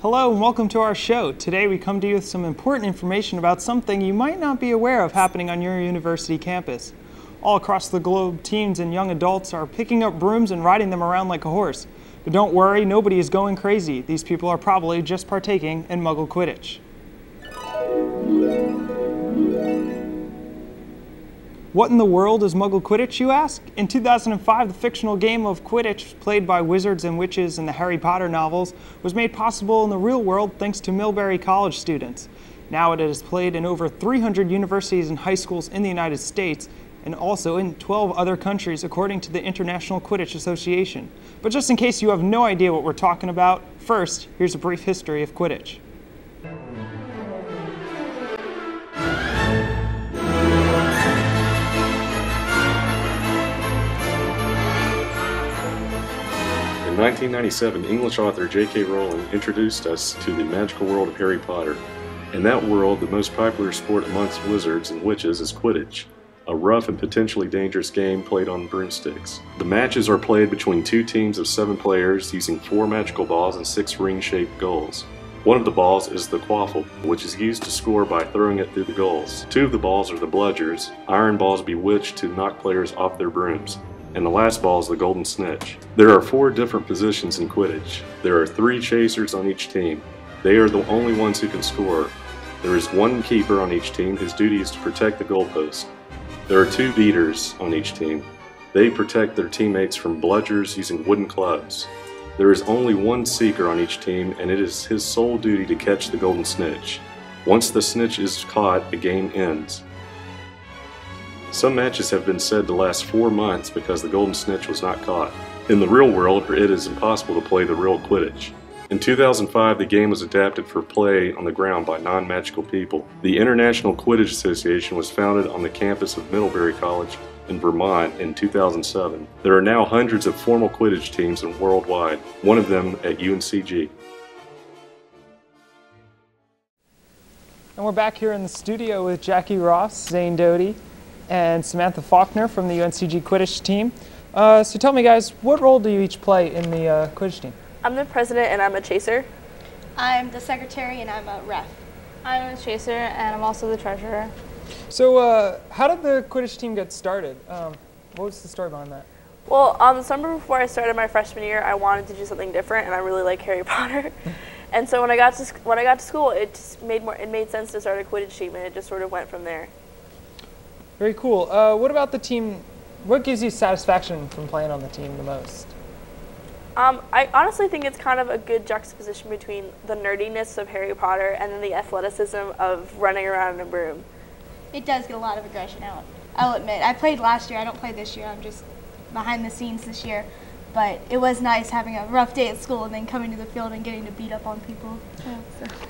Hello and welcome to our show. Today we come to you with some important information about something you might not be aware of happening on your university campus. All across the globe, teens and young adults are picking up brooms and riding them around like a horse. But don't worry, nobody is going crazy. These people are probably just partaking in Muggle Quidditch. What in the world is Muggle Quidditch, you ask? In 2005, the fictional game of Quidditch, played by wizards and witches in the Harry Potter novels, was made possible in the real world thanks to Millbury College students. Now it is played in over 300 universities and high schools in the United States, and also in 12 other countries according to the International Quidditch Association. But just in case you have no idea what we're talking about, first, here's a brief history of Quidditch. In 1997, English author J.K. Rowling introduced us to the magical world of Harry Potter. In that world, the most popular sport amongst wizards and witches is Quidditch, a rough and potentially dangerous game played on broomsticks. The matches are played between two teams of 7 players using 4 magical balls and 6 ring-shaped goals. One of the balls is the quaffle, which is used to score by throwing it through the goals. 2 of the balls are the bludgers, iron balls bewitched to knock players off their brooms. And the last ball is the golden snitch. There are 4 different positions in Quidditch. There are 3 chasers on each team. They are the only ones who can score. There is 1 keeper on each team whose duty is to protect the goalpost. There are 2 beaters on each team. They protect their teammates from bludgers using wooden clubs. There is only 1 seeker on each team, and it is his sole duty to catch the golden snitch. Once the snitch is caught, the game ends. Some matches have been said to last 4 months because the golden snitch was not caught. In the real world, it is impossible to play the real Quidditch. In 2005, the game was adapted for play on the ground by non-magical people. The International Quidditch Association was founded on the campus of Middlebury College in Vermont in 2007. There are now hundreds of formal Quidditch teams worldwide, one of them at UNCG. And we're back here in the studio with Jackie Ross, Zane Doty, and Samantha Faulkner from the UNCG Quidditch team. So tell me guys, what role do you each play in the Quidditch team? I'm the president and I'm a chaser. I'm the secretary and I'm a ref. I'm a chaser and I'm also the treasurer. So how did the Quidditch team get started? What was the story behind that? Well, the summer before I started my freshman year, I wanted to do something different and I really like Harry Potter. And so when I got to school, it just made sense to start a Quidditch team, and it just sort of went from there. Very cool. What about the team? What gives you satisfaction from playing on the team the most? I honestly think it's kind of a good juxtaposition between the nerdiness of Harry Potter and then the athleticism of running around in a broom. It does get a lot of aggression out, I'll admit. I played last year, I don't play this year, I'm just behind the scenes this year. But it was nice having a rough day at school and then coming to the field and getting to beat up on people.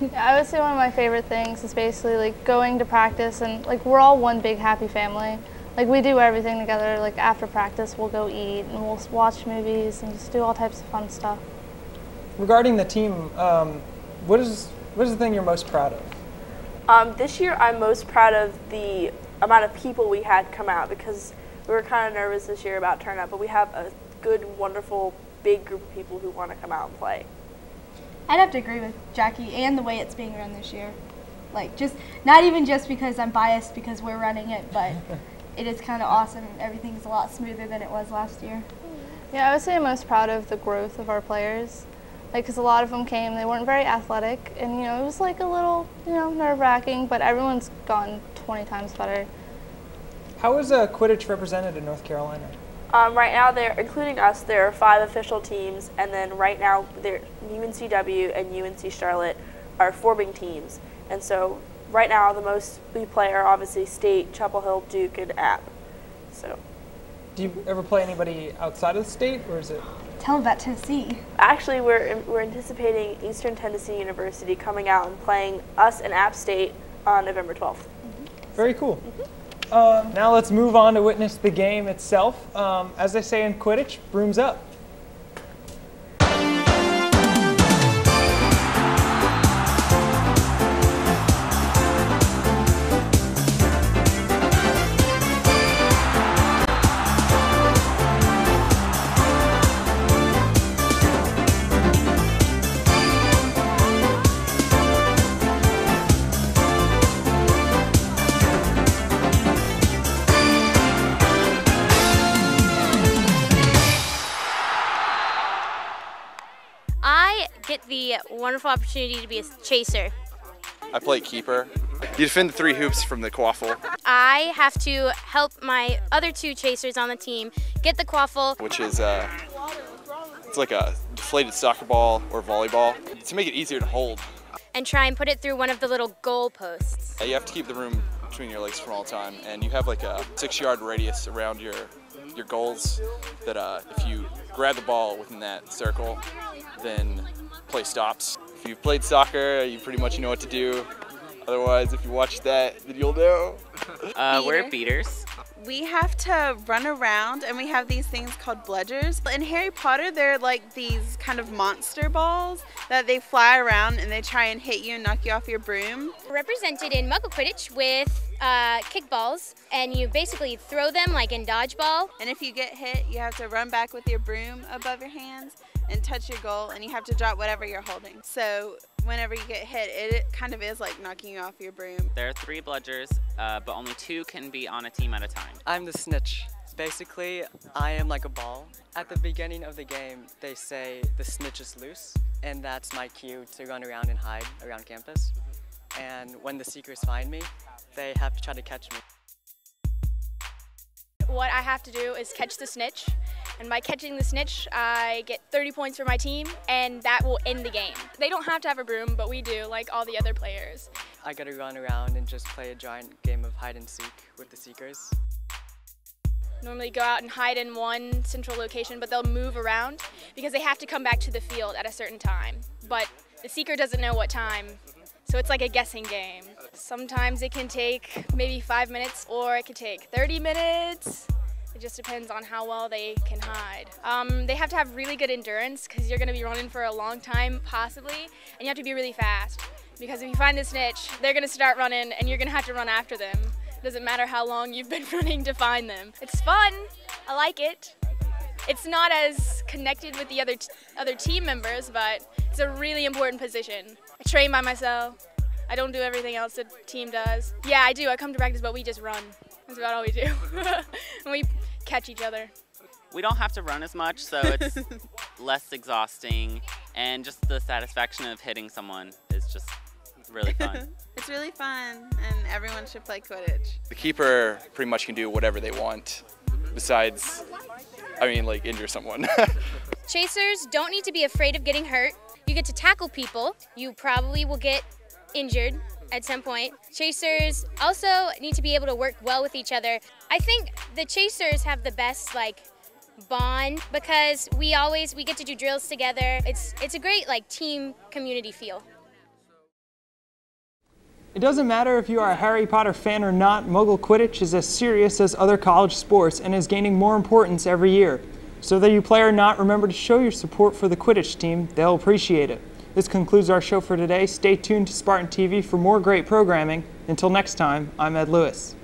Yeah, I would say one of my favorite things is basically like going to practice, and like we're all one big happy family. Like we do everything together. Like after practice we'll go eat and we'll watch movies and just do all types of fun stuff. Regarding the team, what is the thing you're most proud of? This year I'm most proud of the amount of people we had come out, because we were kind of nervous this year about turnout, but we have a good, wonderful, big group of people who want to come out and play. I'd have to agree with Jackie and the way it's being run this year. Like, just not even just because I'm biased because we're running it, but it is kind of awesome. Everything's a lot smoother than it was last year. Yeah, I would say I'm most proud of the growth of our players. Like, because a lot of them came, they weren't very athletic, and you know, it was like a little, you know, nerve-wracking, but everyone's gotten 20 times better. How is Quidditch represented in North Carolina? Right now, including us, there are 5 official teams, and then right now, UNCW and UNC Charlotte are forming teams. And so, right now, the most we play are obviously State, Chapel Hill, Duke, and App. So, do you ever play anybody outside of the state, or is it? Tell them about Tennessee. Actually, we're anticipating Eastern Tennessee University coming out and playing us and App State on November 12th. Very cool. Now let's move on to witness the game itself. As they say in Quidditch, brooms up. get the wonderful opportunity to be a chaser. I play keeper. You defend the 3 hoops from the quaffle. I have to help my other 2 chasers on the team get the quaffle, Which is, it's like a deflated soccer ball or volleyball to make it easier to hold. and try and put it through one of the little goal posts. You have to keep the room between your legs for all time, and you have like a 6-yard radius around your goals that if you grab the ball within that circle, then play stops. If you've played soccer, you pretty much know what to do. Otherwise, if you watch that, then you'll know. We're beaters. We have to run around, and we have these things called bludgers. In Harry Potter, they're like these kind of monster balls that they fly around and they try and hit you and knock you off your broom. Represented in Muggle Quidditch with kickballs, and you basically throw them like in dodgeball. And if you get hit, you have to run back with your broom above your hands and touch your goal, and you have to drop whatever you're holding. So whenever you get hit, it kind of is like knocking you off your broom. There are 3 bludgers, but only 2 can be on a team at a time. I'm the snitch. Basically, I am like a ball. At the beginning of the game, they say the snitch is loose, and that's my cue to run around and hide around campus. And when the seekers find me, they have to try to catch me. What I have to do is catch the snitch, and by catching the snitch, I get 30 points for my team, and that will end the game. They don't have to have a broom, but we do, like all the other players. I gotta run around and just play a giant game of hide and seek with the seekers. Normally go out and hide in one central location, but they'll move around because they have to come back to the field at a certain time. But the seeker doesn't know what time, so it's like a guessing game. Sometimes it can take maybe 5 minutes, or it could take 30 minutes. It just depends on how well they can hide. They have to have really good endurance because you're going to be running for a long time, possibly, and you have to be really fast. Because if you find the snitch, they're going to start running, and you're going to have to run after them. It doesn't matter how long you've been running to find them. It's fun. I like it. It's not as connected with the other team members, but it's a really important position. I train by myself. I don't do everything else the team does. Yeah, I do. I come to practice, but we just run. That's about all we do. And we catch each other. We don't have to run as much, so it's less exhausting, and just the satisfaction of hitting someone is just really fun. It's really fun, and everyone should play Quidditch. The keeper pretty much can do whatever they want, besides, I mean, like injure someone. Chasers don't need to be afraid of getting hurt. You get to tackle people. You probably will get injured at some point. Chasers also need to be able to work well with each other. I think the chasers have the best bond because we get to do drills together. It's a great team community feel. It doesn't matter if you are a Harry Potter fan or not, Muggle Quidditch is as serious as other college sports and is gaining more importance every year. So whether you play or not, remember to show your support for the Quidditch team. They'll appreciate it. This concludes our show for today. Stay tuned to Spartan TV for more great programming. Until next time, I'm Ed Lewis.